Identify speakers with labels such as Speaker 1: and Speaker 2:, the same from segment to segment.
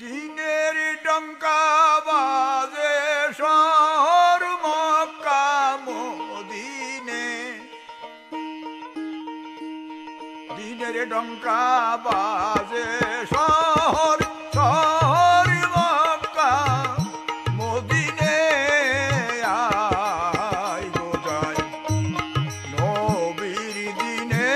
Speaker 1: দিনের ডঙ্কা বাজে শহর মক্কা মদিনে, দিনের ডঙ্কা বাজে শহর শহর মক্কা মদিনে, আয় গো যাই নবীর দিনে।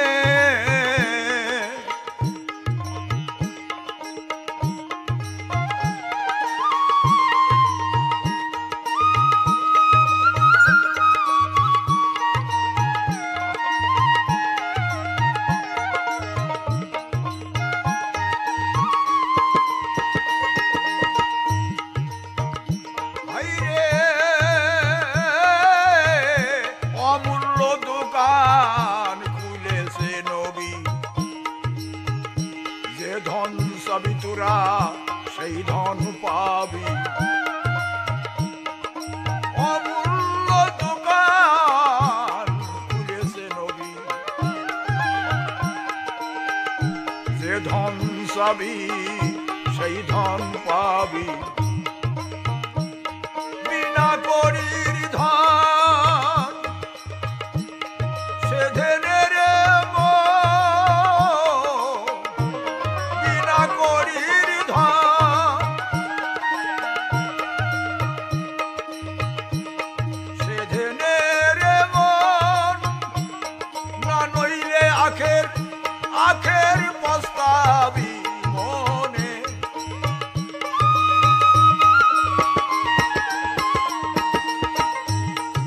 Speaker 1: অমূল্য দোকান খুলেছে নবী, যে ধন সবই তোরা সেই ধন পাবি। অমূল্য দোকান খুলেছে নবী, যে ধন সবই সেই ধন পাবি। বিনা করির ধন সে ধনের বিনা করির ধন সে ধনের মন, না নইলে আখের আখের পস্তাবি মনে।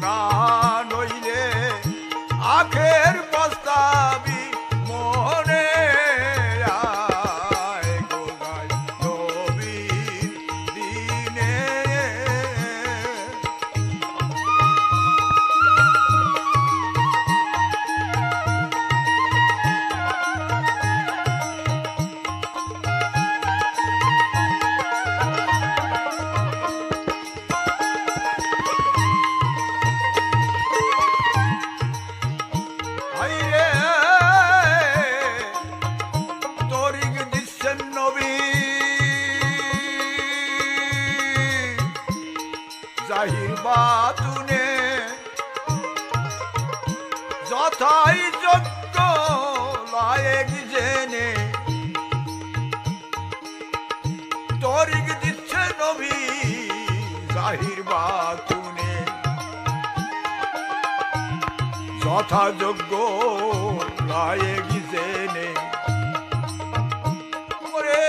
Speaker 1: না নইলে আখের পস্তাবি মনে, আয় গো যাই নবীর দিনে। হাইরে তরিক দিচ্ছেন নবী, জাহির বাতুনে যথাই যোগ্য লায়েক জেনে। তরিক দিচ্ছে নবী জাহির বাতুনে যথাযোগ্য লায়েক জেনে। ওরে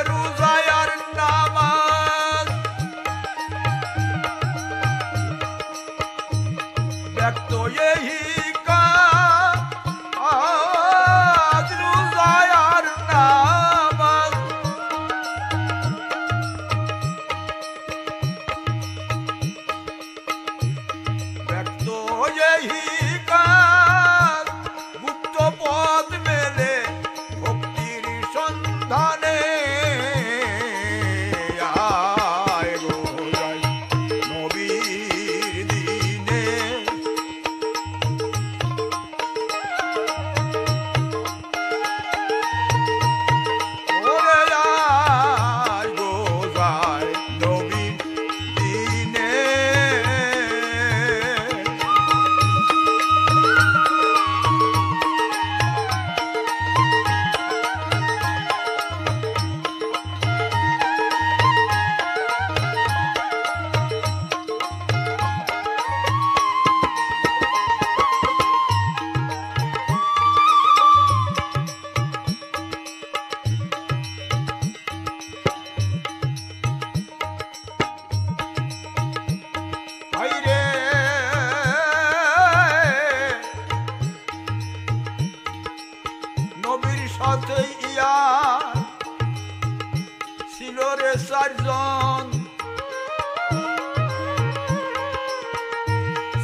Speaker 1: রোজায় আর নামাজ ব্যক্ত এই কাজ, রোজায় আর নামাজ ব্যক্ত এই কাজ, গুপ্ত পথ মেলে ভক্তির সন্ধানে, আয় গো যাই নবীর দিনে। ওরে আয় গো যাই নবীর দিনে। হাইরে নবীর সাথে ইয়া ছিল রে চারজন,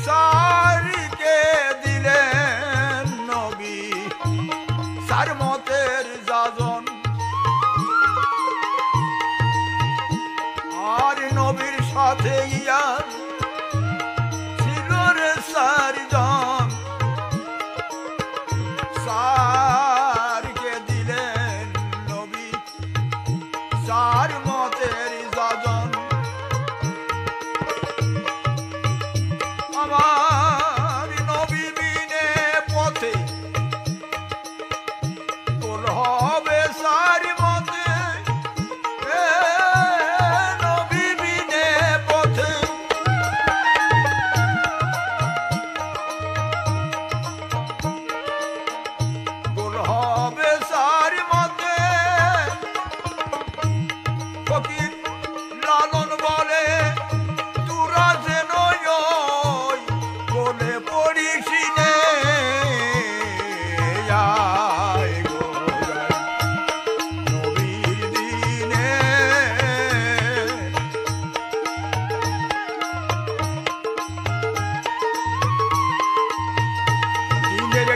Speaker 1: চারিকে দিলেন নবী চার মতের যাজন। আর নবীর সাথে ইয়া ছিল রে চারজন, চারকে দিলেন নবী চার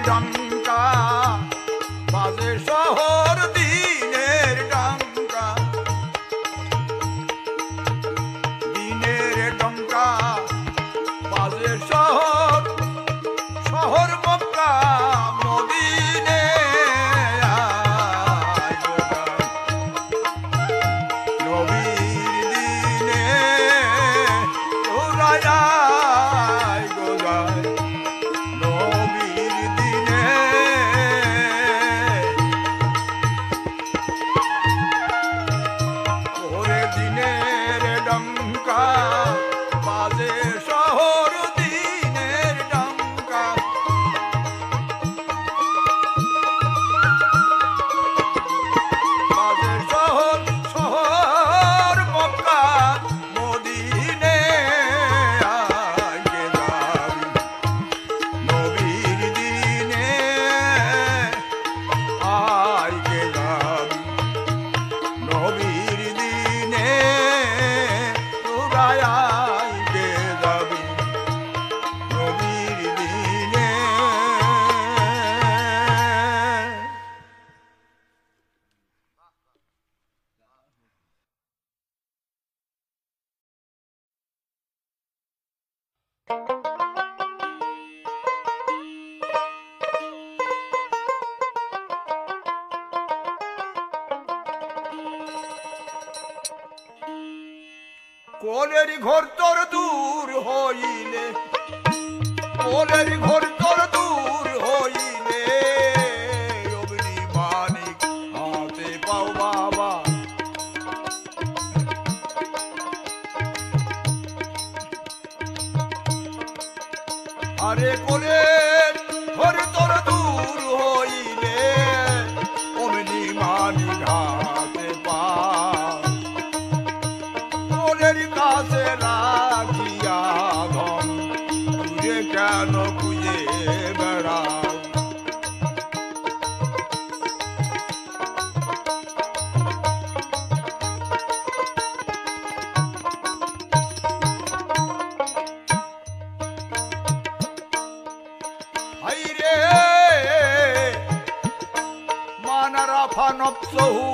Speaker 1: ডঙ্কা বাজে শহর দিনের ডঙ্কা বাজে শহর শহর মক্কা মদিনে নবীর দিনে তোরা যায় গো যায় নবীর দিনে ওরে দিনের ডঙ্কা বাজে শহর দিনের ডঙ্কা বাজে শহর শহর মক্কা মদিনে আগে যাবি নবীর দিনে আগে যাবি নবীর দিনে তোরা আগে যাবি নবীর দিনে কোলের ঘর তোর দূর হইলে কোলের ঘর তোর দূর হইলে অগ্নি মানিক হাতে পাও বাবা আরে কোলের ঘর তোর দূর হইলে অগ্নি মানিক হাতে পাও কোলের কাছে রাখিয়া ধন তুই কেন খুঁজে বেড়াও হাইরে মানারা ফানপসহু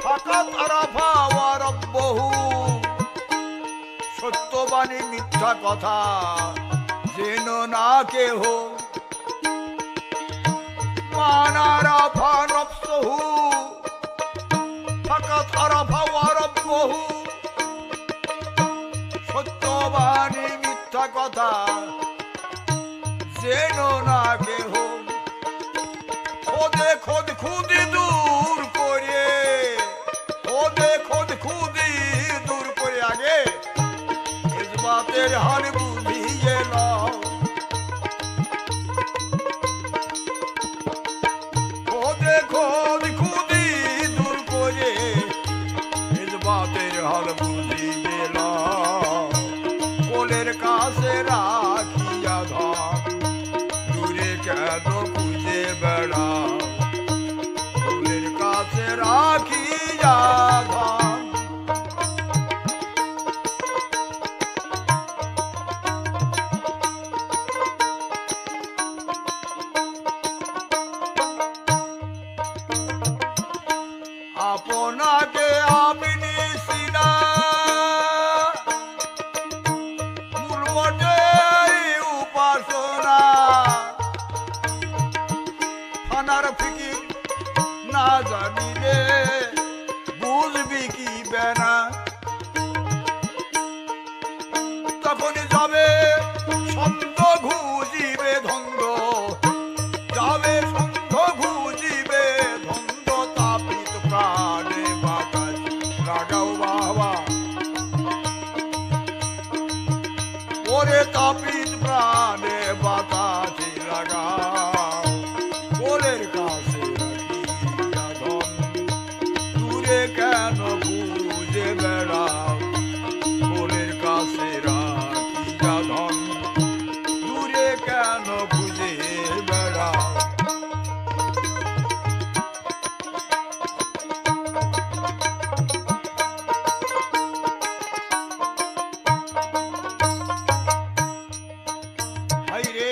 Speaker 1: ফাকাত আরাফা ওয়া রাব্বহু সত্যবাণী মিথ্যা কথা যেন না কেহ মানারা ফানপসহু ফাকাত আরাফা ওয়া রাব্বহু সত্যবাণী মিথ্যা কথা যেন না কেহ খোদে খোদ খুদি দূর করে খোদে খোদ খুদি দূর করে আগে ইসবাতের হাল বুঝিয়ে নাও খোদে খোদ খুদি দূর করে ইসবাতের হাল বুঝিয়ে নাও কোলের কাছে রাখিয়া ধন দূরে কেন খুঁজে বেড়াও কোলের কাছে রাখিয়া ধন আপনাকে আমি নিছিনা মূলবটে উপাসনা ফানার ফিকির না জানিলে বুঝবি কি বেনা তখন যাবে সন্দ ঘুজিবে ধন্দ যাবে সন্দ ঘুজিবে ধন্দ তাপিত প্রাণে বাতাস লাগাও বাবা ওরে তাপিত প্রাণে বাতাসে লাগাও কোলের কাছে রাখিয়া ধন দূরে কেন খুঁজে বেড়াও কোলের কাছে রাখিয়া ধন দূরে কেন খুঁজে বেড়াও হাইরে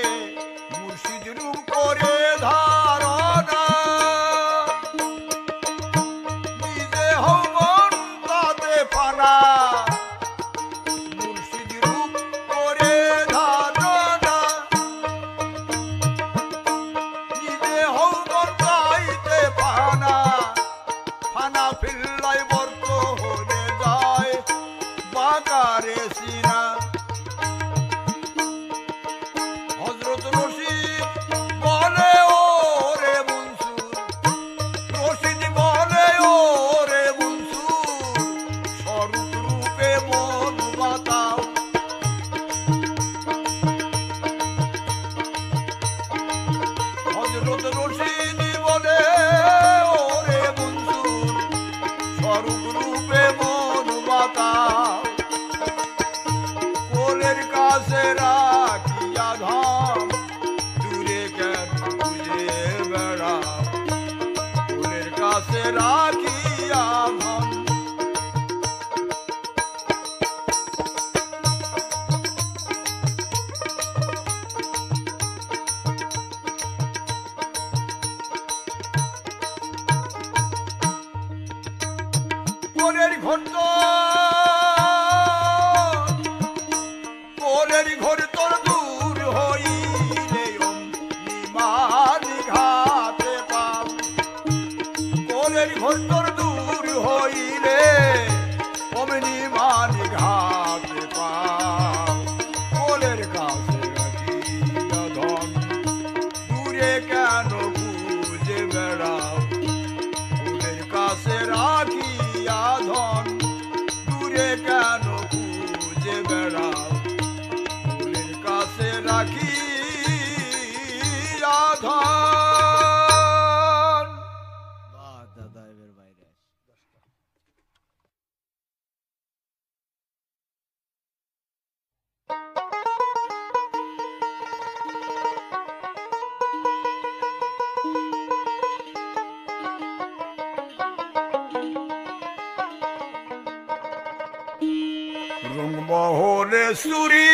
Speaker 1: রংমহলে চুরি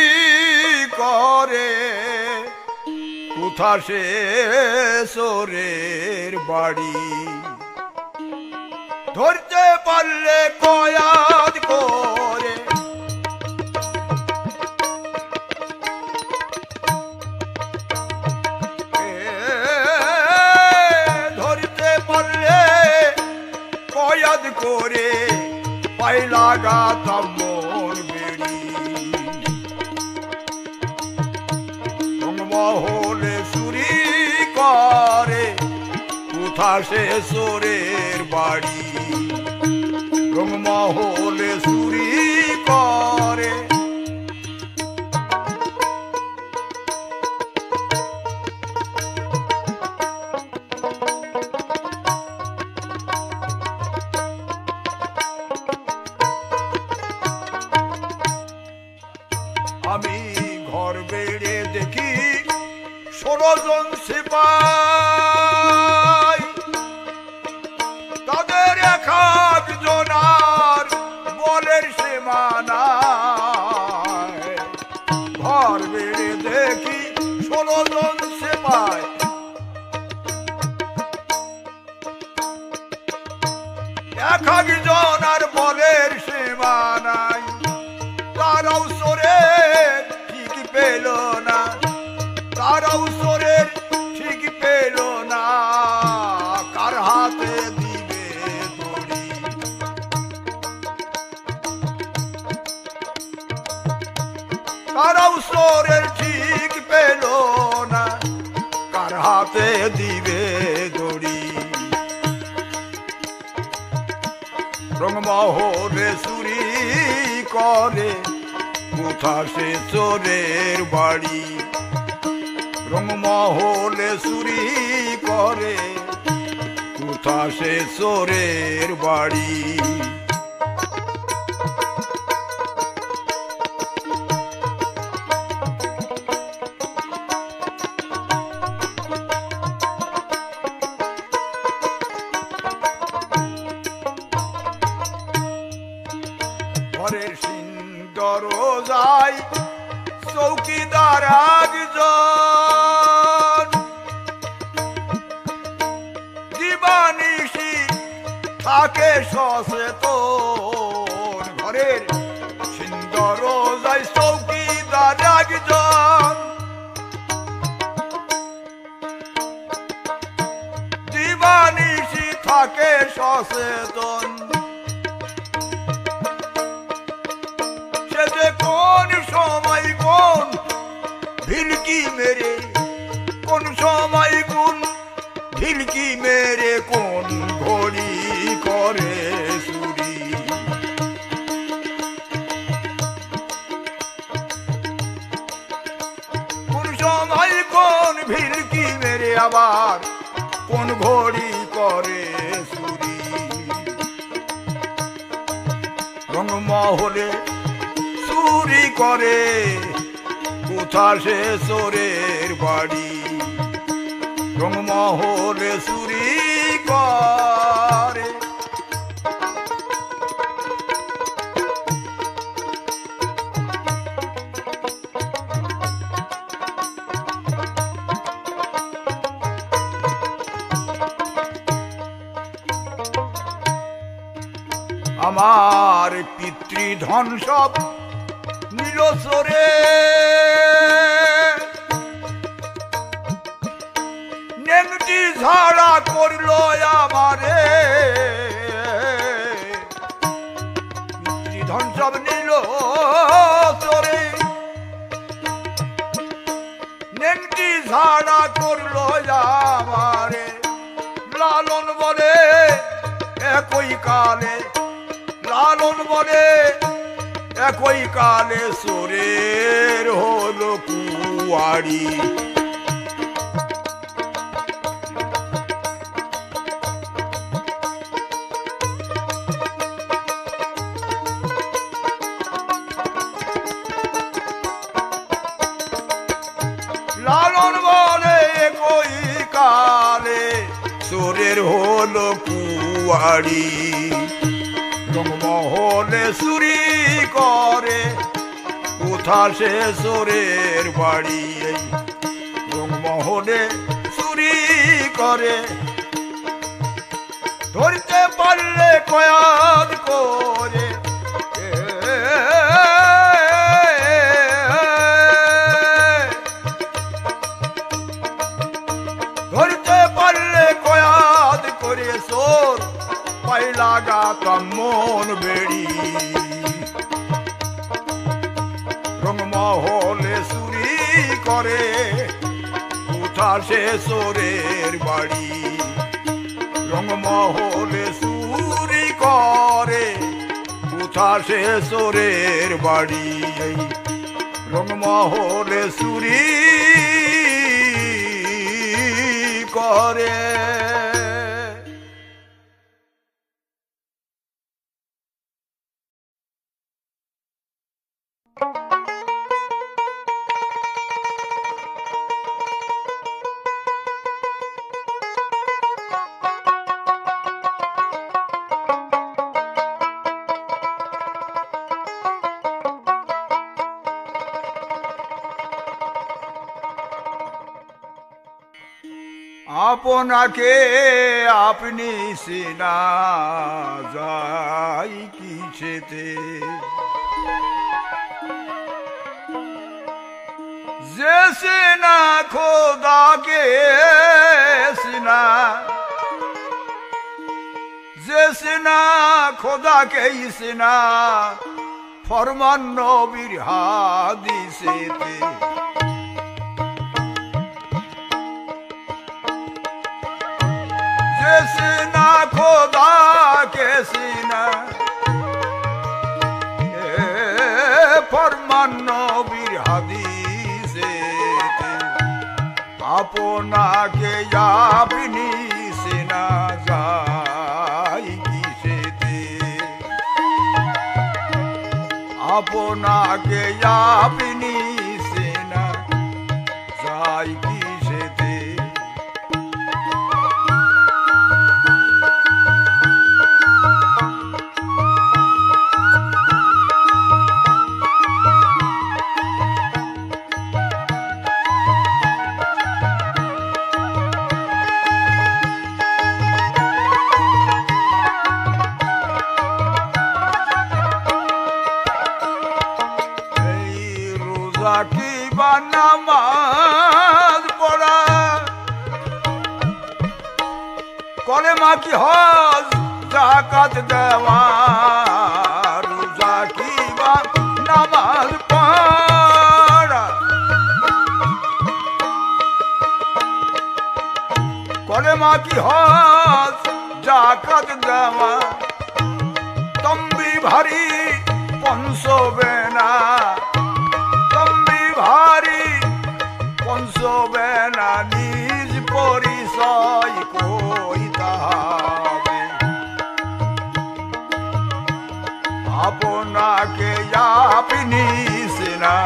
Speaker 1: করে কোথা সে চোরের বাড়ি ধরতে পারলে কয়াদ করে ধরতে পারলে কয়াদ করে পাই লাগাতাম মোর বেড়ি রংমহলে চুরি করে কোথা সে চোরের বাড়ি রংমহলে চুরি করে আমি ঘর বেড়ে দেখি 16 জন সিপাই তাদের এক একজনার বলের সীমানা ঘর বেড়ে দেখি 16 জন সিপাই এক একজনার বলের সীমানায় তারাও চোরের ঠিক পেল না তারাও চোরের ঠিক পেল না কার হাতে দিবে দড়ি তারাও চোরের ঠিক পেল না কার হাতে দিবে দড়ি রংমহলে চুরি করে কোথা সে চোরের বাড়ি রংমহলে চুরি করে কোথা সে চোরের বাড়ি ঘরের দরজায় চৌকিদার একজন দিবানিশি থাকে সচেতন ঘরের দরজায় চৌকিদার একজন দিবানিশি থাকে সচেতন কোন সময় কোন ভিলকি মেরে কোন সময় কোন ভিলকি মেরে কোন ঘড়ি করে চুরি কোন সময় কোন ভিলকি মেরে আবার কোন ঘড়ি করে চুরি রংমহলে চুরি করে কোথা সে চোরের বাড়ি রংমহলে চুরি করে আমার পিতৃধন সব নীল চোরে নেংটি ঝাড়া করল আমারে পিতৃধন সব নীল চোরে নেংটি ঝাড়া করল আমারে লালন বলে একই কালে লালন বলে একই কালে চোরের হলো কুয়ারি লালন বলে একই কালে চোরের হলো কুয়ারি রংমহলে চুরি করে কোথা সে চোরের বাড়ি এই রংমহলে চুরি করে ধরতে পারলে কয়াদ করে ধরতে পারলে কয়াদ করে চোর পাই লাগাতাম মন বেড়ি রংমহলে চুরি করে কোথা সে চোরের বাড়ি রংমহলে চুরি করে কোথা সে চোরের বাড়ি রংমহলে চুরি করে আপনাকে আপনি চেনা যায় কিসেতে যে চেনা খোদাকে চেনা যে চেনা খোদাকেই চেনা ফরমান নবীর হাদিসেতে সিনা খোদা কে সিনা ফরমান নবীর হাদিসেতে আপনাকে আপনি সিনা যায় কিসেতে আপনাকে আপনি সিনা যায় কিসেতে কিবা নামাজ পড়া কলেমা কি হজ যাকাত দেওয়া রোজা কিবা নামাজ পড়া কলেমা কি হজ যাকাত দেওয়া তম্বি ভারী পঞ্চবে না ভারী পঞ্চবে না নিজ পরিচয় কইতে হবে আপনাকে আপনি চেনা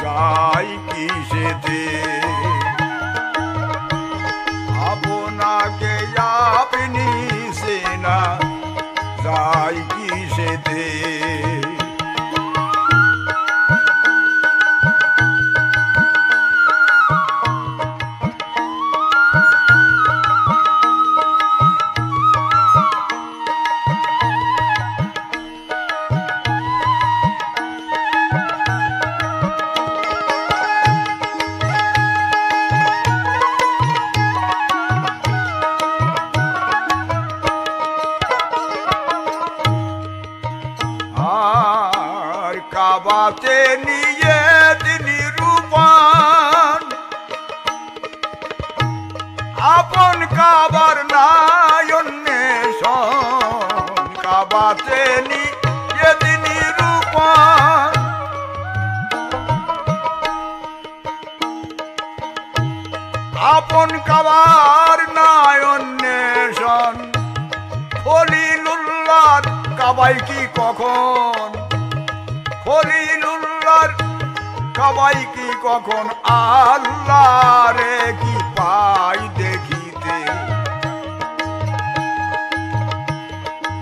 Speaker 1: যায় কিসেতে আপনাকে আপনি চেনা যায় কিসেতে কাবাতে নিয়ে তিনি রূপান আপন কাবার নাই অন্বেষণ কাবাতে নিয়ে তিনি রূপান আপন কাবার নাই অন্বেষণ খলিলুল্লাহর কাবাই কি কখন খলিলুল্লাহর কাবাই কি কখন আল্লাহ রে কি পাই দেখিতে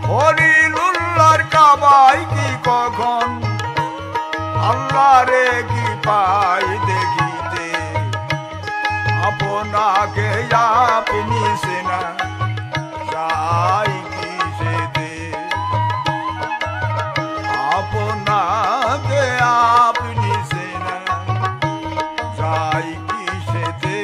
Speaker 1: খলিলুল্লাহর কাবাই কি কখন আল্লাহ তারে কি পাই দেখিতে আপনাকে আপনি সেনা যাই কিসেতে আপনাকে আপনি সেনা যাই কিসেতে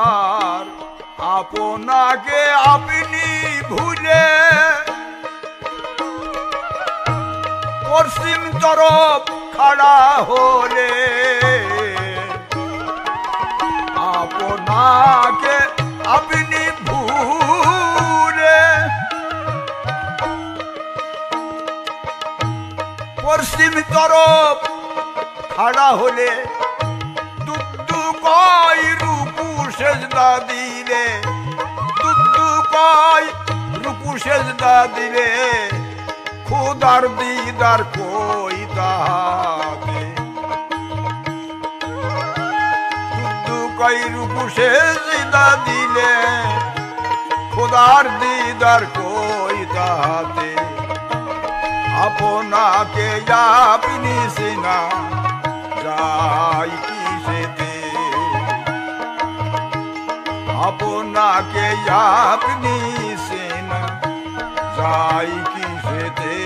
Speaker 1: আর আপনাকে আপনি ভুলে পশ্চিম তরফ খাড়া হলে আপনাকে আপনি ভুলে পশ্চিম তরফ খাড়া হলে দুদু কয় রূপু সেজদা দিলে দুদু কয় রূপু সেজদা দিলে খোদার দিদার কই তাহাতে দুদু কয় রূপু সেজদা দিলে খোদার দিদার কই তাহাতে আপনাকে আপনি সিনা যাই কিসেতে আপনাকে আপনি সেনা যাই কিসেতে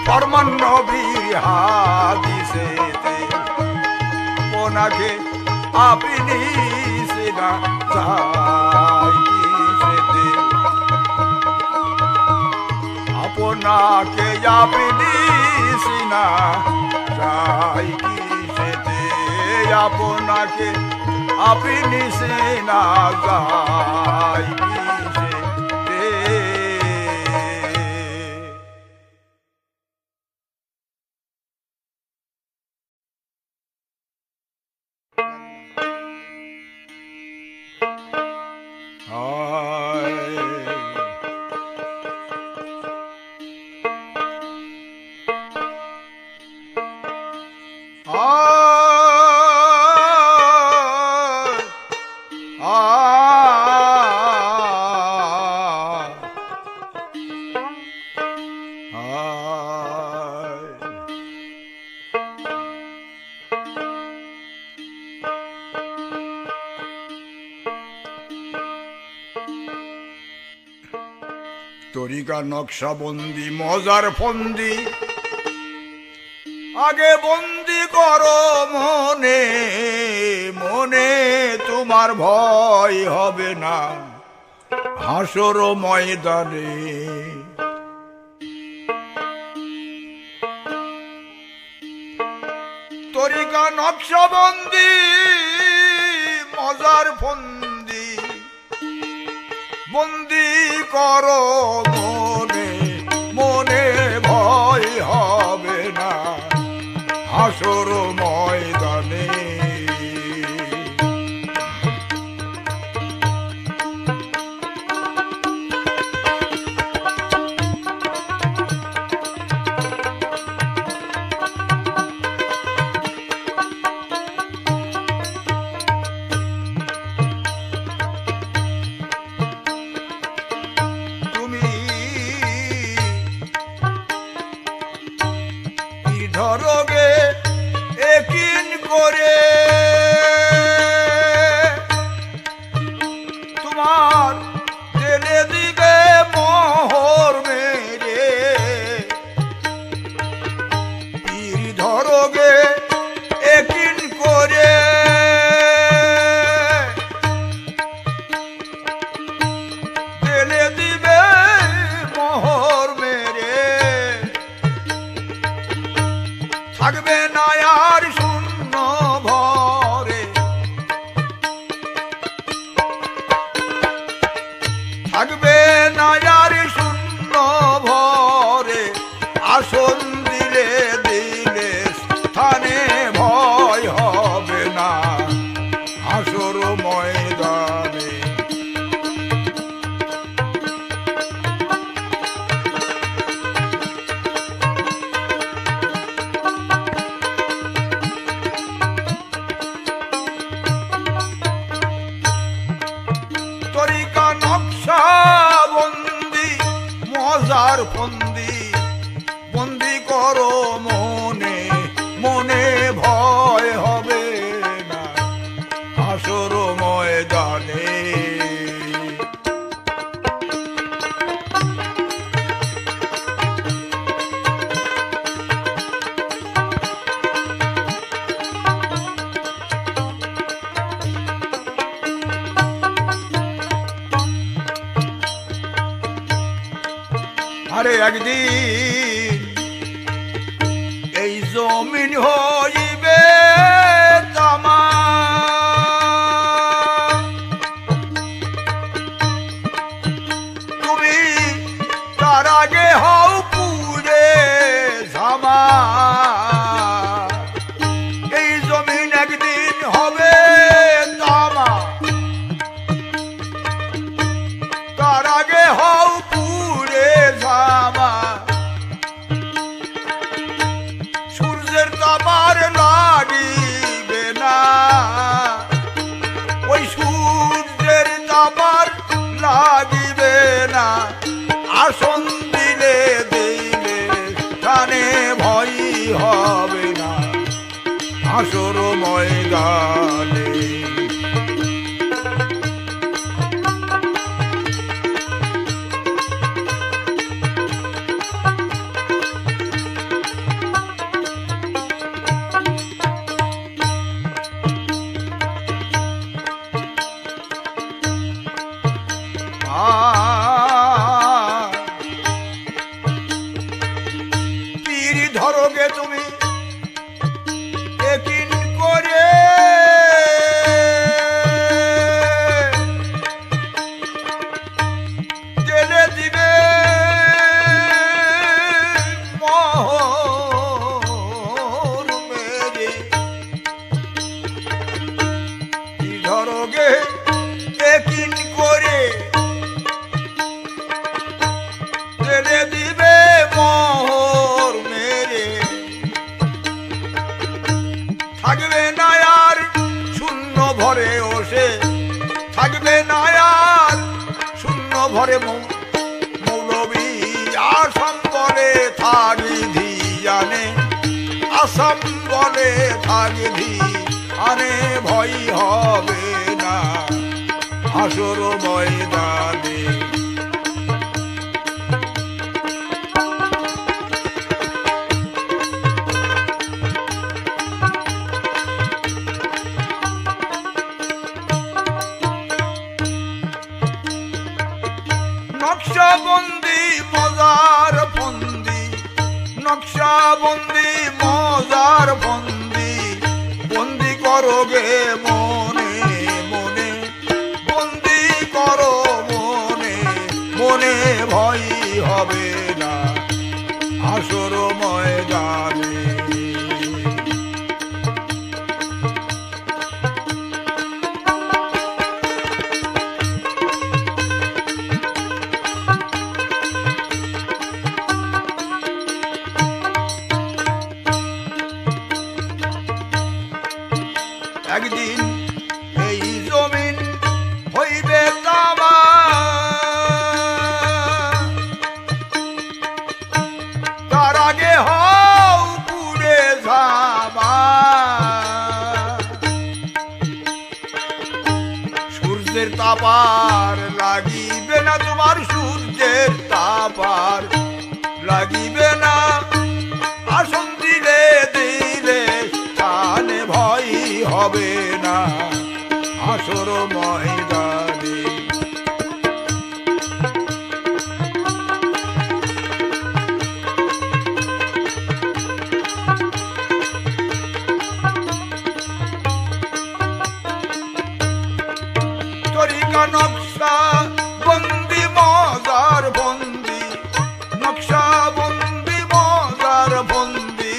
Speaker 1: ফরমান নবীর হাদিসেতে ওনাকে আপনি সেনা যাই কিসেতে আপনাকে আপনি সেনা যাই কিসেতে আপনাকে আপনি সেনা যাই কিসেতে তরিকা নকশাবন্দি মজার ফন্দি আগে বন্দি করো মনে মনে তোমার ভয় হবে না হাসর ময়দানে তরিকা নকশাবন্দি মজার ফন্দি বন্দি করো মনে মনে ভয় হবে না হাসর ময়দানে ধরোগে আমার জেলে দিবে মোহর মেরে পীর ধরোগে একিন করে জেলে দিবে মোহর মেরে থাকবে না আর শূন্য ভরে থাকবে না আর শূন্য ভরে আসন দিলে দিলে স্থানে ভয় হবে না হাসর ময়দানে তরিকা নকশা বন্দি মজার ফন্দি বন্দি করো মনে মনে ভয় হবে না হাসর ময়দানে আরে একদিন এই জমিন হইবে তামা তুমি তার আগে হও পুরে ঝামা এই জমিন একদিন হবে তামা তার আগে হও পুরে ঝামা সূর্যের তাপার লাগিবে না ওই সূর্যের তাপার লাগিবে না আসন দিলে দিলে কানে ভয় হবে না হাসর ময়দানে পীর ধরোগে তুমি একিন করে জেলে দিবে মোহর মেরে পীর ধরোগে একিন করে জেলে দিবে মোহর মেরে থাকবে না আর শূন্য ভরে ওসে থাকবে না আর শূন্য ভরে মৌলবী আসাম বলে থাগি আনে আসাম বলে থাগি আনে ভয় হবে না হাসর ময়দানে নকশাবন্দি মজার ফন্দি নকশাবন্দি মজার ফন্দি বন্দি করোগে মনে মনে বন্দি করো মনে মনে ভয় হবে না হাসর ময়দানে একদিন এই জমিন হইবে তামা তার আগে হও পুরে ঝামা সূর্যের তাপার নকশা বন্দি মজার বন্দি, নকশা বন্দি মজার বন্দি,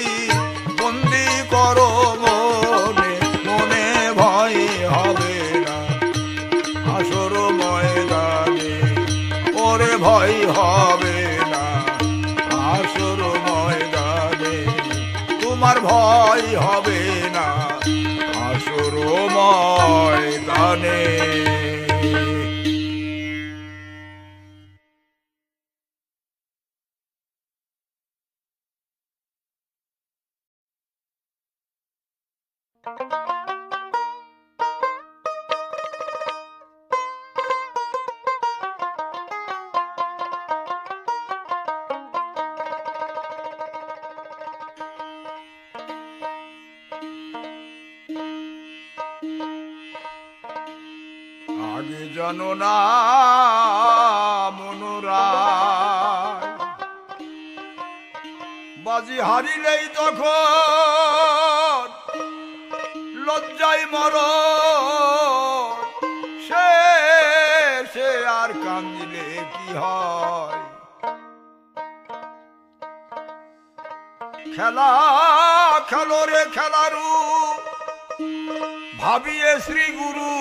Speaker 1: বন্দি করো মনে মনে, ভয় হবে না হাসর ময়দানে, ওরে ভয় হবে না হাসর ময়দানে, তোমার ভয় হবে না হাসর ময়দানে। আগে জানো না মনোরায়, বাজি হারিলেই তখন লজ্জায় মর, সে আর কান্দিলে কি হয়, খেলা খেলো রে খেলারু ভাবিয়ে শ্রী গুরু,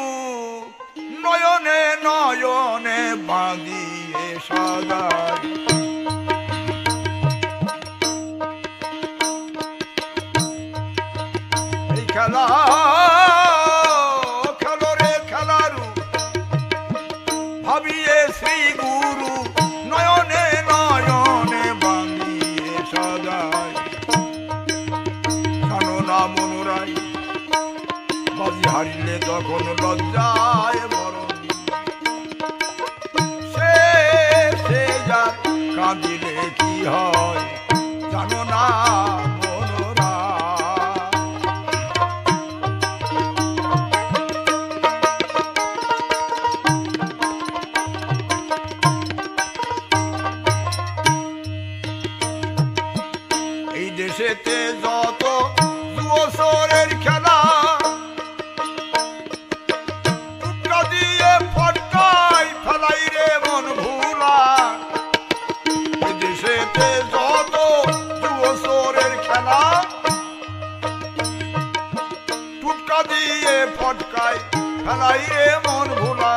Speaker 1: নয়নে নয়নে বাঁধিয়ে সাজাই, এই খেলা খেলো রে খেলারু ভাবিয়ে শ্রী গুরু, নয়নে নয়নে বাঁধিয়ে সাজাই, জানো না মনোরাই বাজি হারিলে তখন লজ্জায় মরণ, সে যা কাঁদিলে কি হয়, জানো না মনোরা। এই দেশেতে যত দুসরের খেলা, ফটকায় ফেলাই রে মন ভোলা,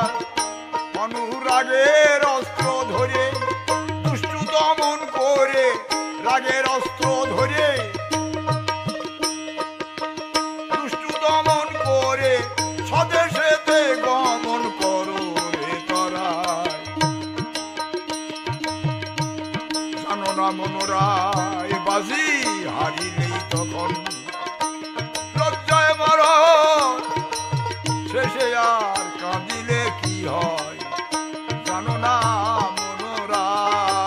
Speaker 1: অনুরাগের অস্ত্র ধরে দুষ্টু দমন করে, রাগের অস্ত্র ধরে দুষ্টু দমন করে, স্বদেশেতে গমন করো রে তোরা, জানো না মনোরায় বাজি হারিলেই তখন লজ্জায় মরণ, শেষে আর কাঁদিলে কি হয়, জানো না মনোরায়।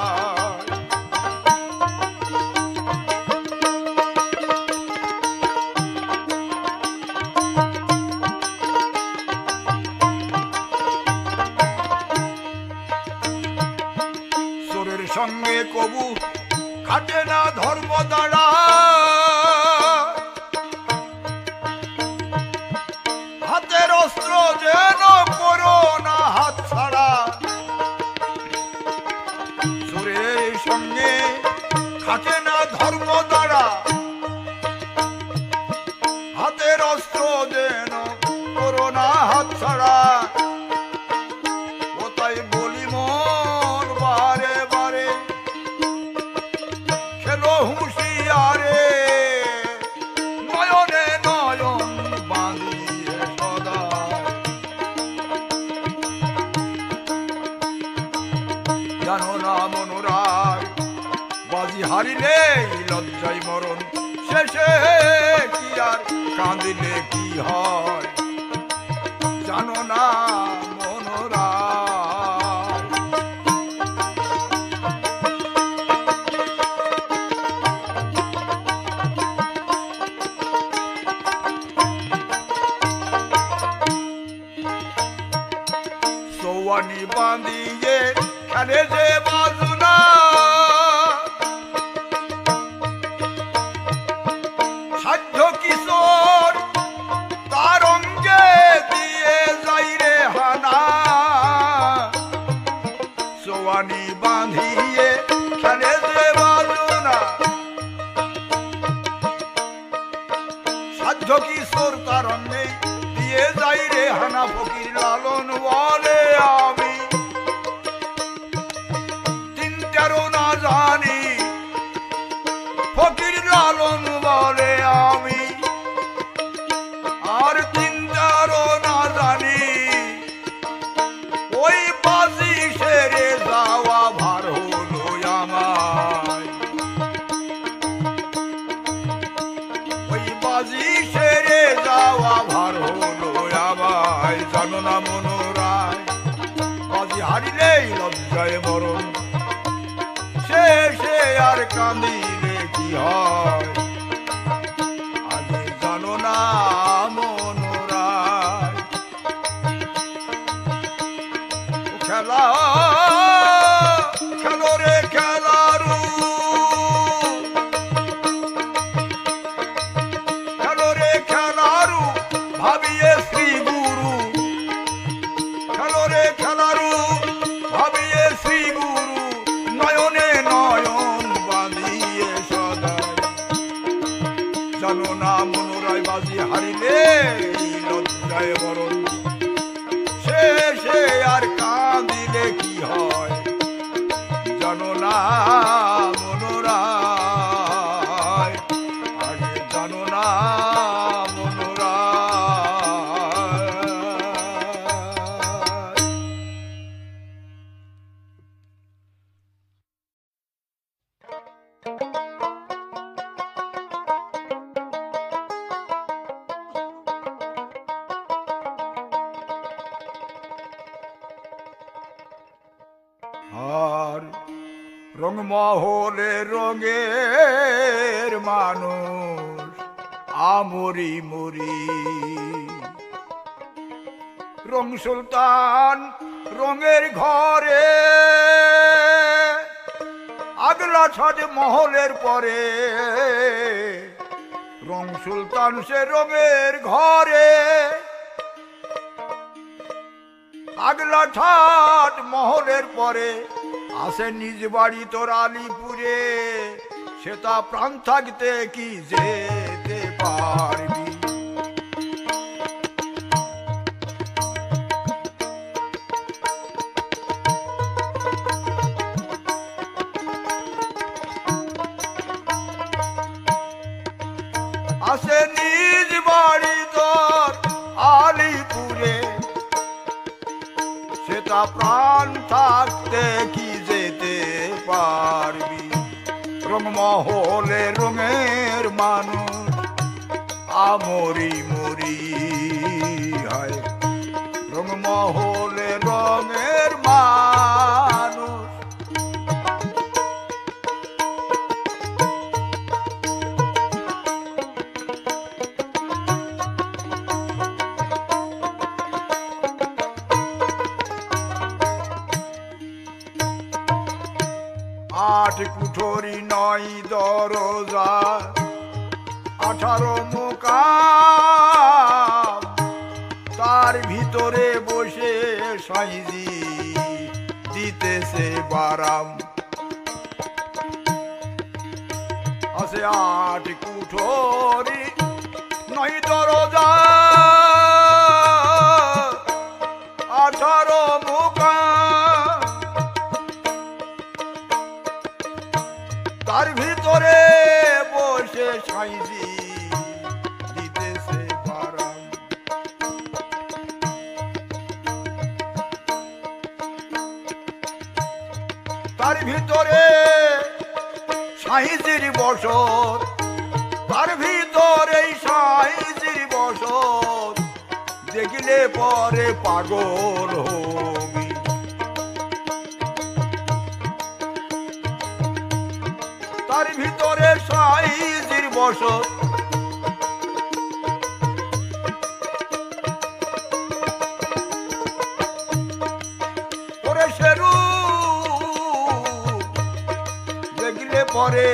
Speaker 1: চোরের সঙ্গে কবু খাটে না ধর্ম দাঁড়া, হাতের অস্ত্র যেন করো না হাত ছাড়া, চোরের সঙ্গে খাটে না ধর্ম দ্বারা, হাতের অস্ত্র যেন করো না হাত ছাড়া, ও তাই বলি মন বারে বারে খেলো হুঁশিয়ারে, নয়নে নয়ন বাঁধিয়ে সদা, জানো না মনোরায় বাজি হারিলে লজ্জায় মরণ, শেষে কি আর কাঁদিলে কি হয়, জানো না মনোরায়। চৌয়ানি বাঁধিয়ে খেলে যে বাজনা, সাধ্য কিশোর তার অঙ্গে দিয়ে যাই রে হানা, লজ্জায় মরণ শেষে আর কাঁদিলে কি হয় আগে জানো না মনোরায় খেলা খেলো রে খেলারু খেলো রে খেলারু ভাবিয়ে শ্রী গুরু খেলো রে খেলারু ভাবিয়ে শ্রী গুরু নয়নে নয়ন বাঁধিয়ে সদায় জানো না মনোরায় বাজি হারিলে লজ্জায় মরণ শেষে আর কাঁদিলে কি হয় জানো না মনোরায় আগে জানো না আর রংমহলে রঙের মানুষ আমরি মরি রং সুলতান রঙের ঘরে আগলা ছাদ মহলের পরে রং সুলতান সে রঙের ঘরে আগলা ঠাট মহলের পরে আসে নিজ বাড়ি তোর আলিপুরে সেটা প্রাণ থাকতে কি যেতে পারবি আসে নিজ বাড়ি তোর আলিপুরে সেটা প্রাণ থাকতে কি যেতে পারবি রংমহলে রঙের মানুষ আমরি মরি হয় রংমহলে রঙের মানুষ आठ कुठोरी नई दरजा 18 मुकाम तार भितरे बसे साईजी दितेছে बाराम আছে 8 কুঠোরি নই দরজা 18 মুকাম তার ভিতরে বসে সাইজি দিতেছে বারাম তার ভিতরে সাইজির বসত তার ভিতরে সাইজির বসত দেখলে পরে পাগল হবি তার ভিতরে সাইজির বসত ওরে সেরু দেখলে পরে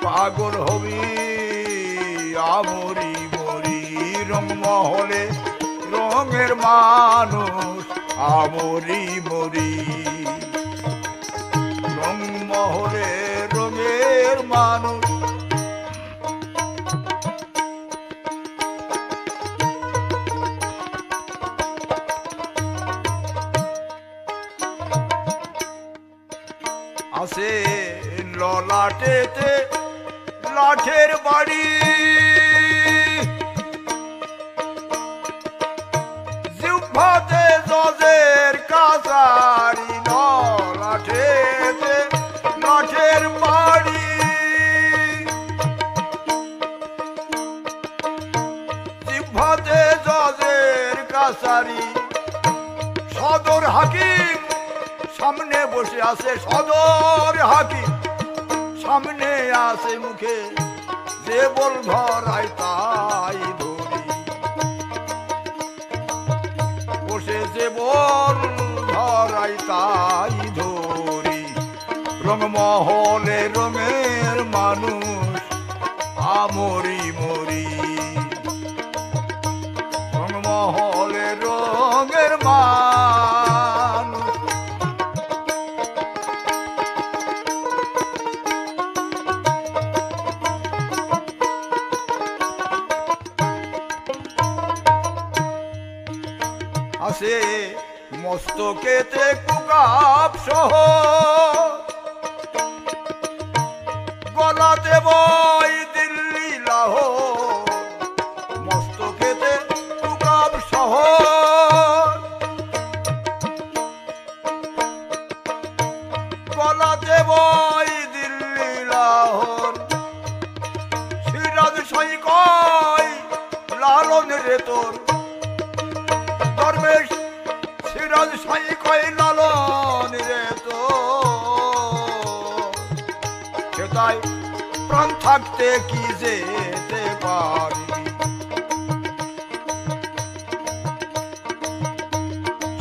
Speaker 1: পাগল হবি আমরি মরি রংমহলে রঙের মানুষ আমরি মরি রংমহলে রঙের মানুষ আসে ললাটেতে লাঠের বাড়ি জিহ্বাতে জজের কাছারি ললাটেতে লাঠের বাড়ি জিহ্বাতে জজের কাছারি সদর হাকিম সামনে বসে আছে সদর হাকিম, সামনে আছে মুখে যে বল ধরাই তাই ধরি, বসে যে বল ধরাই তাই ধরি। রংমহলে রঙের মানুষ আমরি মরি, রংমহলে রঙের মানুষ। আছে মস্তকেতে কুকাব সহ, গলাতে বই দিল্লি লাহোর, মস্তকেতে কুকাব সহ, গলাতে বই দিল্লি লাহোর। সিরাজ সাই কয় লালন রে তোর, দরবেশ সিরাজ সাই কয় লালন রে তোর, সেটাই প্রাণ থাকতে কি যেতে পারবি।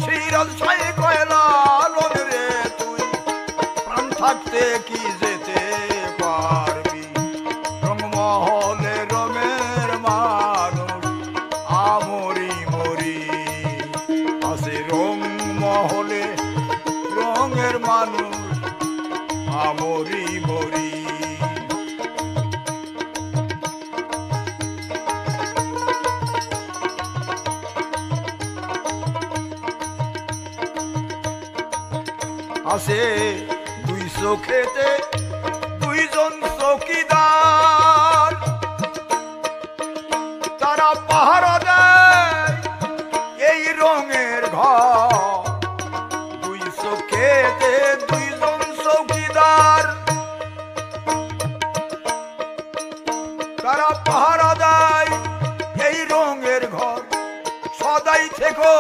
Speaker 1: সিরাজ সাই কয় লালন রে তুই, প্রাণ থাকতে কি যেতে পারবি। রংমহলে রঙের মানুষ আমরি মরি, আছে রংমহলে রঙের মানুষ আমরি মরি। আছে দুই চোখেতে দুইজন চৌকিদার, তারা পাহারা দেয় এই রঙের ঘর। দুই চোখেতে দুইজন চৌকিদার, তারা পাহারা দেয় এই রঙের ঘর। সদাই থেকো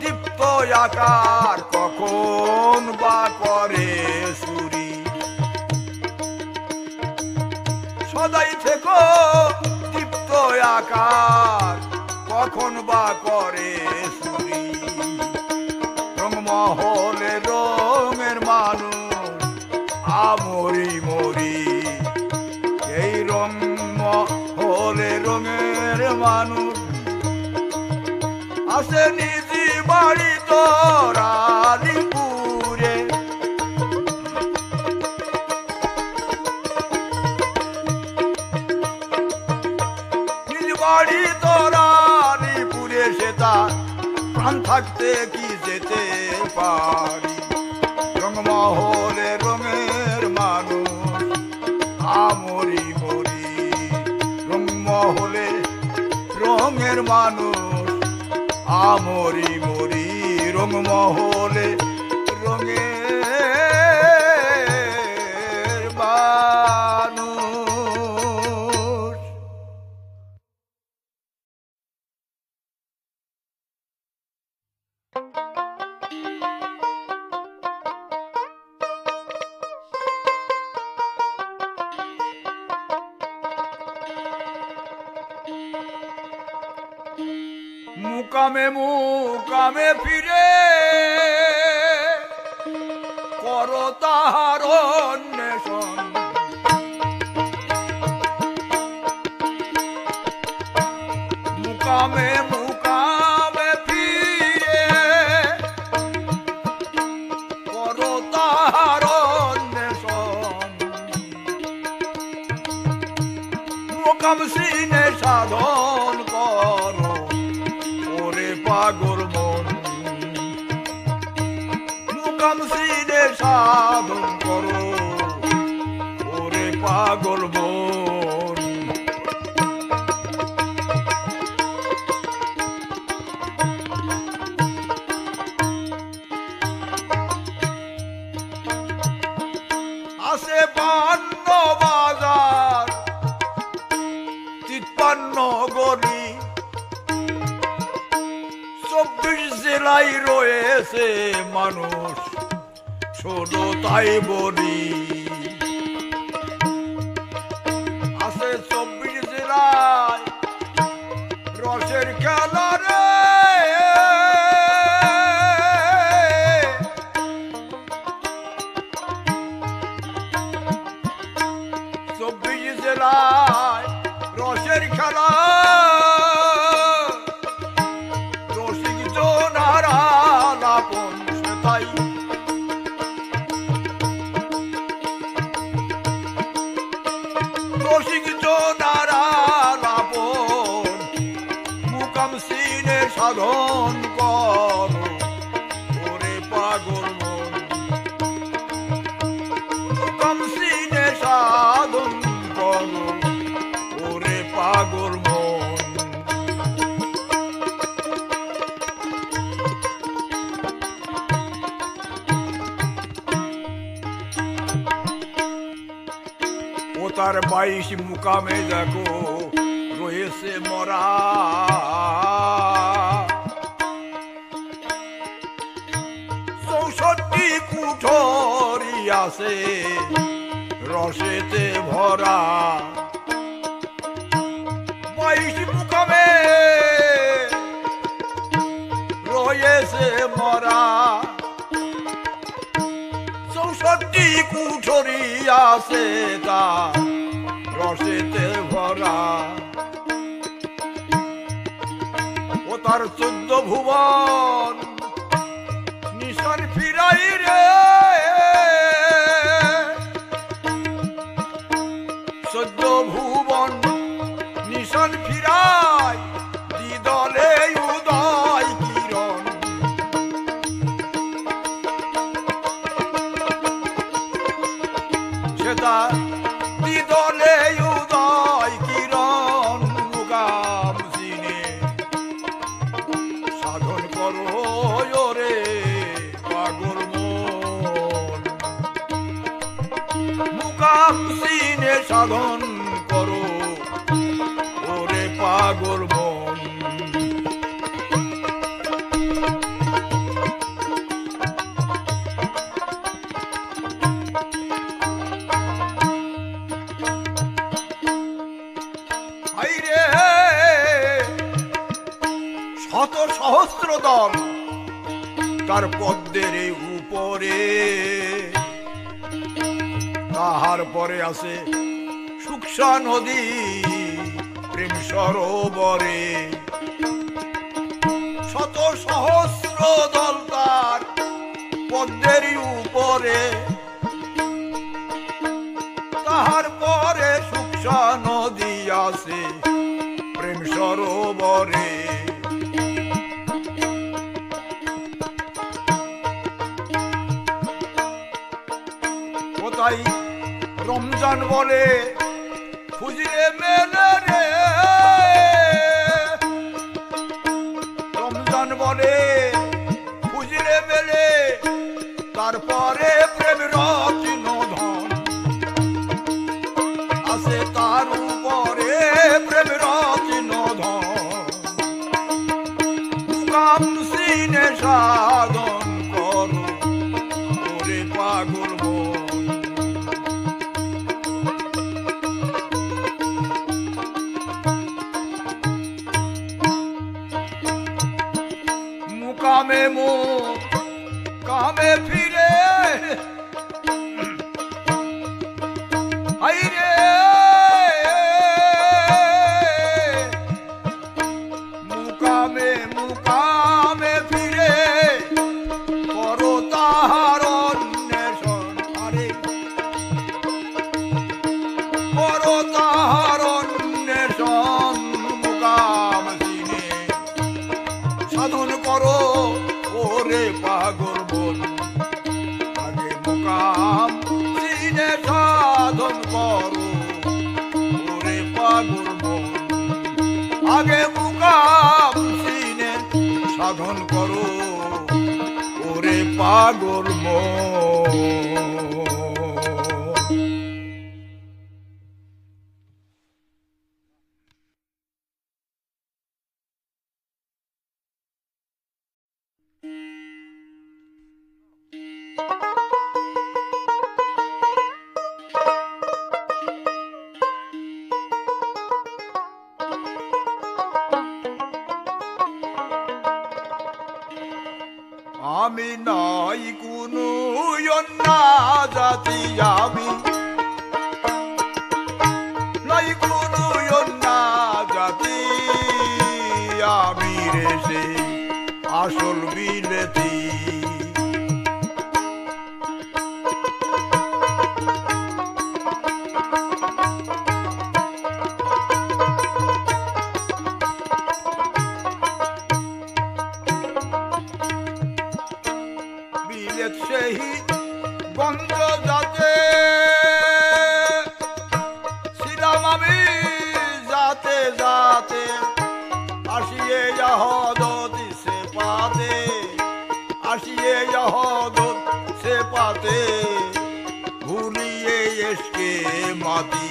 Speaker 1: দীপ্ত আকার, কখন বা করে চুরি। সদাই থেকো দীপ্ত আকার, কখন বা করে চুরি। রংমহলে রঙের মানুষ আমরি মরি, এই রংমহলে রঙের মানুষ। আছে নিজি বাড়ি তোর আলিপুরে, নিজ বাড়ি তোর আলিপুরে, সে তার প্রাণ থাকতে কি যেতে পারি। রংমহলে রঙের মানুষ আমরি মরি, রংমহলে রঙের মানুষ আমরি মরি। রংমহলে রঙের মানুষ। মুকামে মুকামে ফিরে করো তাহার অন্বেষণ, মুকামে মুকামে ফিরে করো তাহার অন্বেষণ। মুকাম সিনে সাধন করো ওরে পাগল মন, মুকাম সিনে সাধন করো ওরে পাগল মন। আছে 52 বাজার 53 গলি, 24 জেলায় রয়েছে মানুষ শোনো তাই বলি আছে 24 জেলায় রসের খেলা রে 24 জেলায় রসের খেলা রসিক জনারা লাপন সেটাই রসিক জনারা লাপন মুকাম সিনে সাধন করো ওরে পাগল মন মুকাম সিনে সাধন করো ওরে পাগল মন ও তার 22 মুকামে দেখো রয়েছে মরা 64 কুঠরি আছে রসেতে ভরা 22 মুকামে রয়েছে মরা 64 কুঠরি আছে তা রসেতে ভরা ও তার 14 ভুবন নিশান ফিরাই রে 14 ভুবন নিশান ফিরাই দ্বিদলে উদয় কিরণ সেটা দ্বিদলে উদয় কিরণ মুকাম সিনে সাধন করো ওরে পাগল মন মুকাম সিনে সাধন করো ওরে পাগল মন আইরে শত সহস্র দল তার পদ্মের উপরে তাহার পরে আছে সুক্সা নদী প্রেম সরোবরে শত সহস্র দল তার পদ্মের উপরে তাহার পরে সুক্সা নদী আছে প্রেম সরোবরে কোথায় রমজান বলে খুঁজলে মেলে রে রমজান বলে খুঁজলে মেলে তারপরে প্রেম রত্ন ধন আছে তার উপরে প্রেম রত্ন ধন মুকাম সিনে সাধন করো ওরে পাগল মন মুকামে কামে ফিরে আইরে মুকামে ফিরে করো তাহার অন্বেষণ আরে করো তাহার অন্বেষণ মুকাম সিনে সাধন করো ওরে পাগল বল আগে মুকাম সিনে সাধন করো ওরে পাগল বল আগে মুকাম সিনে সাধন করো ওরে পাগল মন নয় কোনো অন্য জাতি আমি নয় কোনো অন্য জাতি আমি রে সে আসল বিলেতি সেই গন্ধ যাতে ছিলাম আমি যাতে যাতে আসিয়ে যাহদতি সে পাতে আসিয়ে যাহদত সে পাতে ভুলিয়ে এসকে মাতি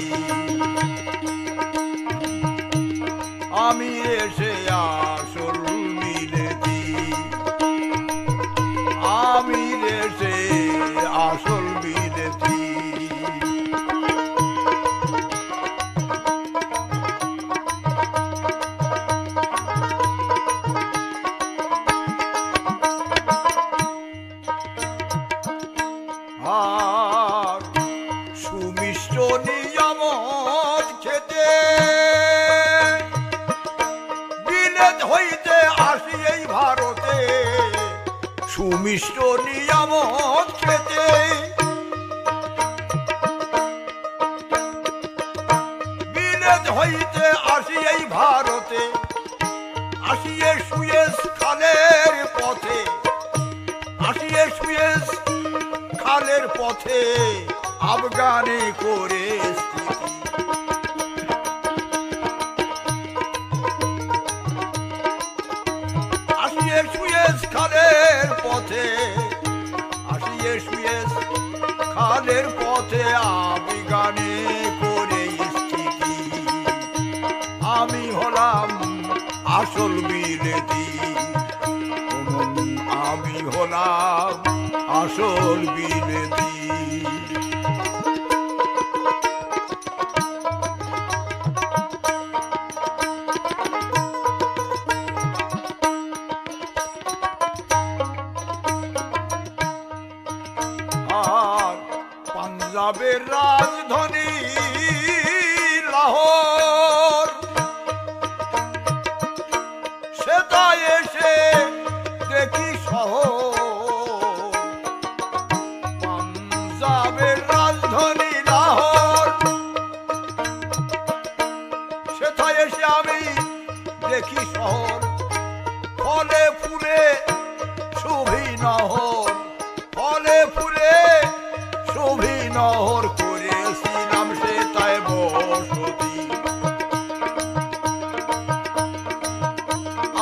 Speaker 1: আমি এসে আসল মিলেতি আমি রেসে আসল বিলেতি আর সুমিষ্ট নিয়ামত খেতে বিলেত হইতে আসি এই ভারতে সুমিষ্ট নিয়ামত খেতে বিলেত হইতে আসি এই ভারতে আসিয়ে সুয়েজ খালের পথে আসিয়ে সুয়েজ খালের পথে আফগানে করে স্থিতি আসিয়ে সুয়েজ খালের পথে আসিয়ে সুয়েজ খালের পথে আফগানে করে স্থিতি আমি হলাম আসল বিলেতি আমি হলাম আসল বিলেতি পাঞ্জাবের রাজধানী লাহোর সেটা এসে দেখি শহর পাঞ্জাবের রাজধানী লাহোর সেটা এসে আমি দেখি শহর ফলে ফুলে শোভি নহর ফলে ফুলে শোভি নহর করেছিলাম সে তাই বসতি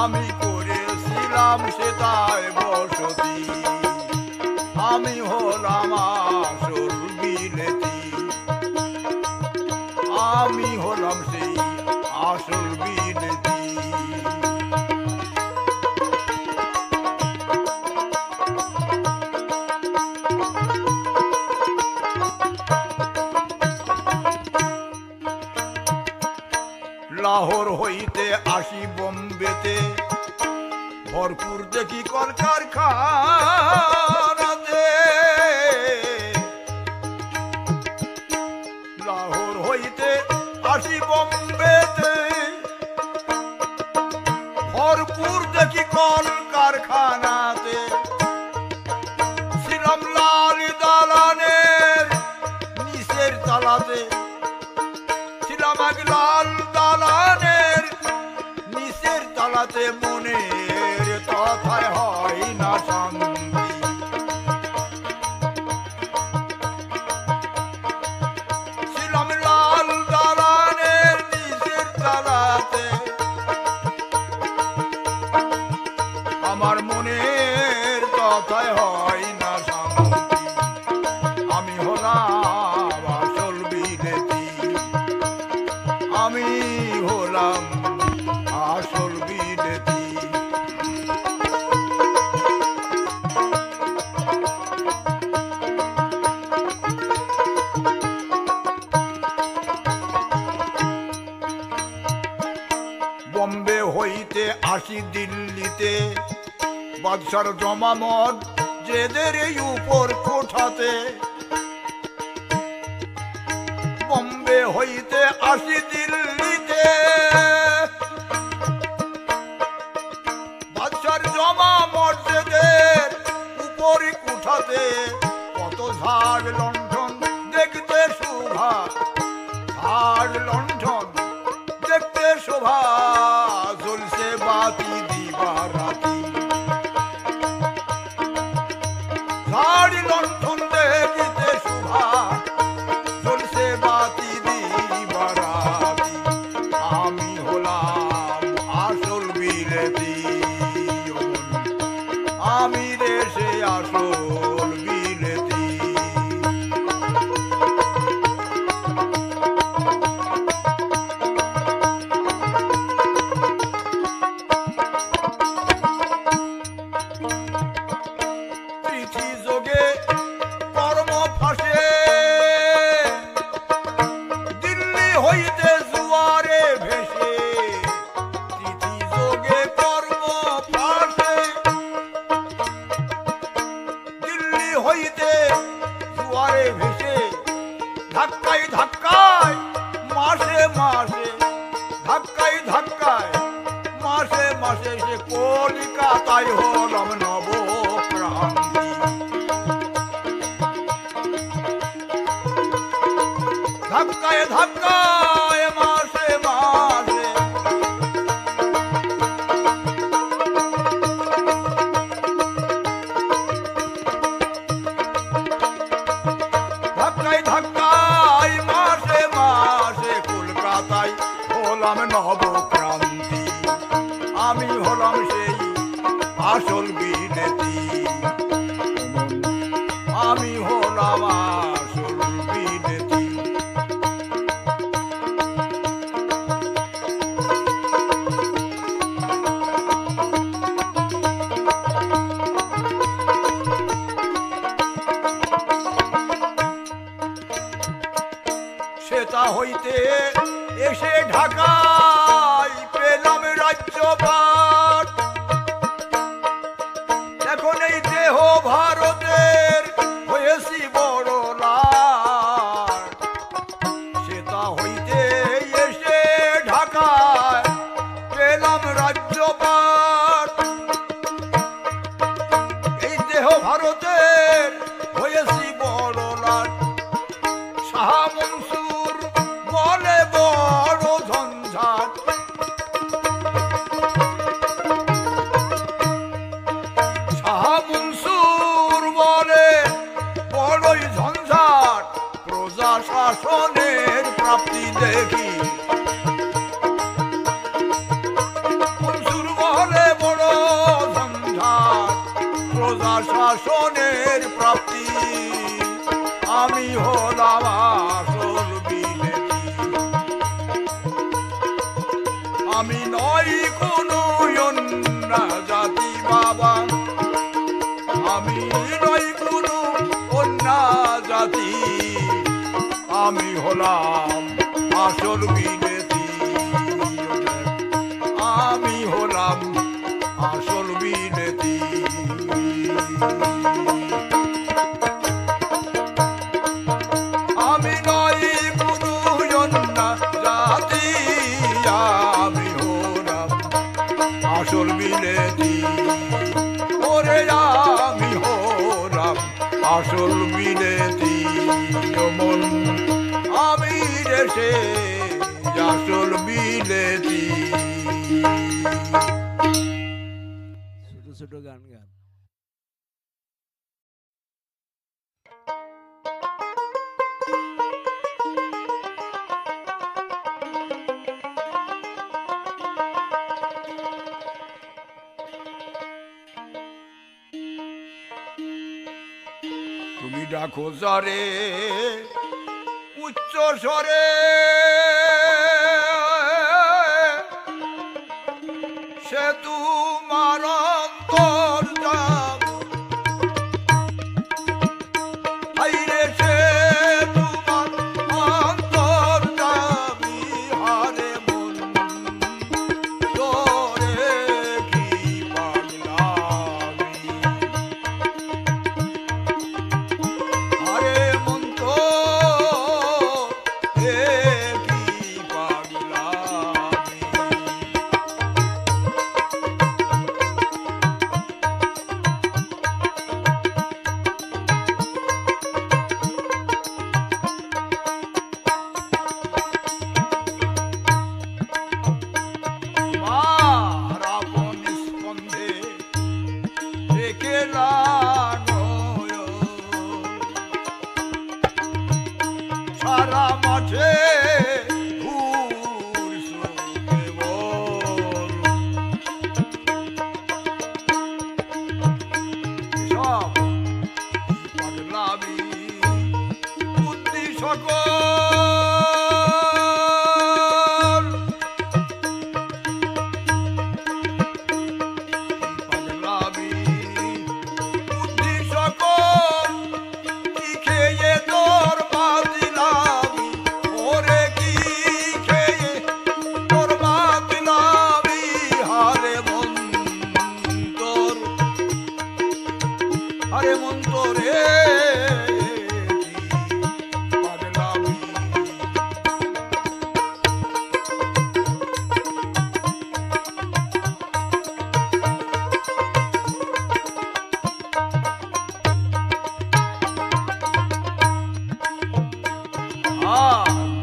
Speaker 1: আমি করেছিলাম সে তাই বসতি আমি হলাম আসল বিলেতি আমি হলাম সেই আসল বিলেতি লাহোর হইতে আসি বোম্বেতে ভরপুর দেখি কলকারখানাতে লাহোর হইতে আসি বোম্বেতে ভরপুর দেখি কলকারখানাতে ছিলাম লাল দালানের নিচের তালাতে ছিলাম এক লাল দালানের নিচের তালাতে মনের তথায় হয় না শান্তি ছিলাম লাল দালানের নিচের তালাতে আমার মনের তথায় হয় না শান্তি আমি হলাম আসল বিলেতি আমি হলাম আসল বিলেতি বম্বে হইতে আসি দিল্লিতে বাদশার জমামত মর্যাদের উপর কোঠাতে বম্বে হইতে আসি দিল্লিতে বাদশার জমা মর্যাদের উপরই কোঠাতে কত ঝাড় লণ্ঠন দেখতে শোভা ঝাড় লণ্ঠন দেখতে শোভা জ্বলছে বাতি দিবা রাতি ঝাড় লণ্ঠন দেখতে শোভা জ্বলছে বাতি দিবা রাতি আমি হলাম আসল বিলেতি আমি দেশে আসল বিলেতি ধাক্কায় ধাক্কায় মাসে মাসে ধাক্কায় ধাক্কায় মাসে মাসে সে কলিকাতায় হলাম নবক্রান্তি ধাক্কায় ধাক্কায় মাসে মাসে ধাক্কায় ধাক্কায় মাসে মাসে কলকাতায় হলাম নবক্রান্তি আমি হলাম সেই আসল বিলেতি আমি হলাম আসল বিলেতি সেটা হইতে এসে ঢাকায় পেলাম রাজ্যভার এখন এই দেহ ভারতের হয়েছি বড় লাট সেটা হইতে এসে ঢাকায় পেলাম রাজ্যভার এই দেহ ভারতের হয়েছি বড় লাট শাহ মনসুর বলে বড় ঝঞ্ঝাট শাহ মনসুর বলে বড়ই ঝঞ্ঝাট প্রজা শাসনের প্রাপ্তি দেখি মনসুর বলে বড় ঝঞ্ঝাট প্রজা শাসনের প্রাপ্তি আমি হলাম আসল বিলেতি আমি নই কোনো অন্য জাতি বাবা আমি নই কোনো অন্য জাতি আমি হলাম আসল বিলেতি আমি হলাম আসল বিলেতি আমি নই কোনো অন্য জাতি আমি হলাম আসল বিলেতি ওরে আমি হলাম আসল বিলেতি মন আমি দেশে আসল বিলেতি
Speaker 2: ছোট ছোট গান গান
Speaker 1: তুমি ডাকো জরে উচ্চ স্বরে সে তোমার অন্তর্যাম হাইরে সে তোমার অন্তর্যামী হারে মন তোরে কি পাগলামি আছে ঘুরছো কেবল। সব পাগলামি বুদ্ধি সকল আরে মন্তরে পাগলামি।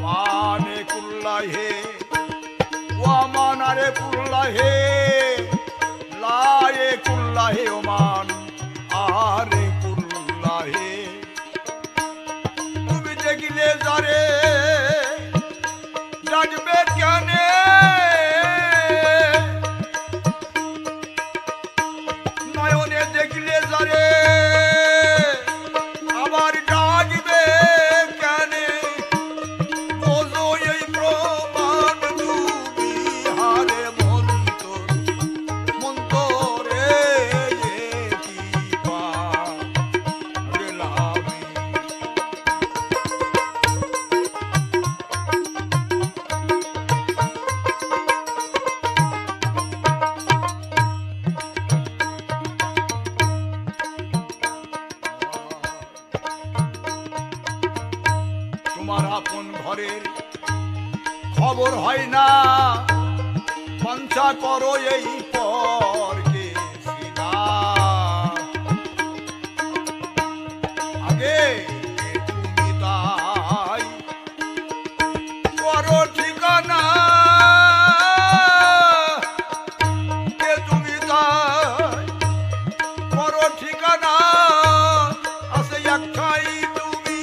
Speaker 1: মানে কুল্লা হে ওমান আরে কুল্লা হে লায়ে কুল্লা হে ওমান আরে কুল্লা হে। তুমি দেখিলে যারে ডাকবে কেনে নয়নে দেখিলে যারে আবার ডাকবে কেনে বোঝো এই প্রমাণ তুমি হারে মন্তর মন্তরে কি পাগলামি। তোমার আপন ঘরের খবর হয় না মঞ্চা করো এই পরকে সিনা। আগে তুমি তাই করো ঠিকানা কে তুমি তাই করো ঠিকানা আছে একটাই তুমি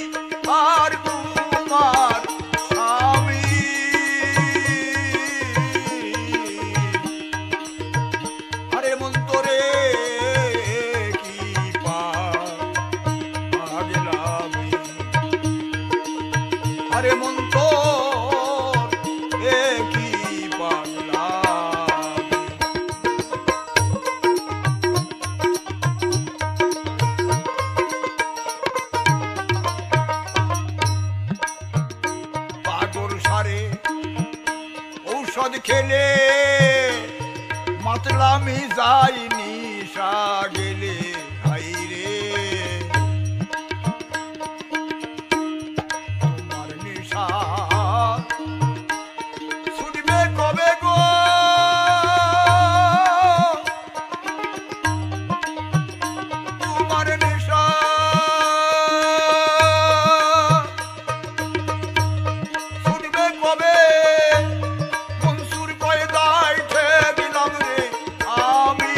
Speaker 1: আর তোমার স্বামী। আরে মন্তরে কি পাগলামি। আরে মন্তর কি পাগলামি। পাগল সারে ঔষধ খেলে মাতলামি যাই নিশা গেলে হাইরে তোমার নিশা ছুটবে কবে গো তোমার নিশা ছুটবে কবে মনসুর কয়দায় দিলাম রে আমি।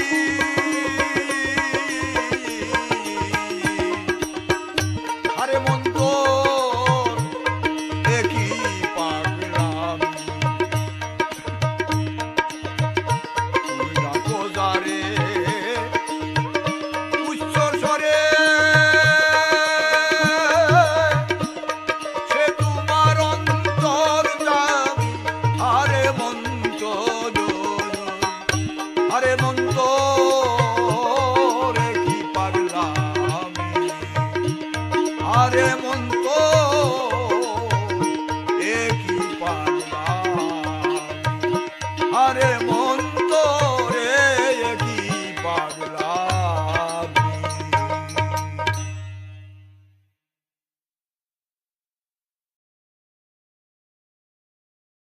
Speaker 1: আরে মন্তর কি পাগলামি। তুমি ডাকো যারে উচ্চ স্বরে সে তোমার অন্তর যাবি। আরে মন্তর আরে মন্তর কি পাগলামি। আরে মন্তর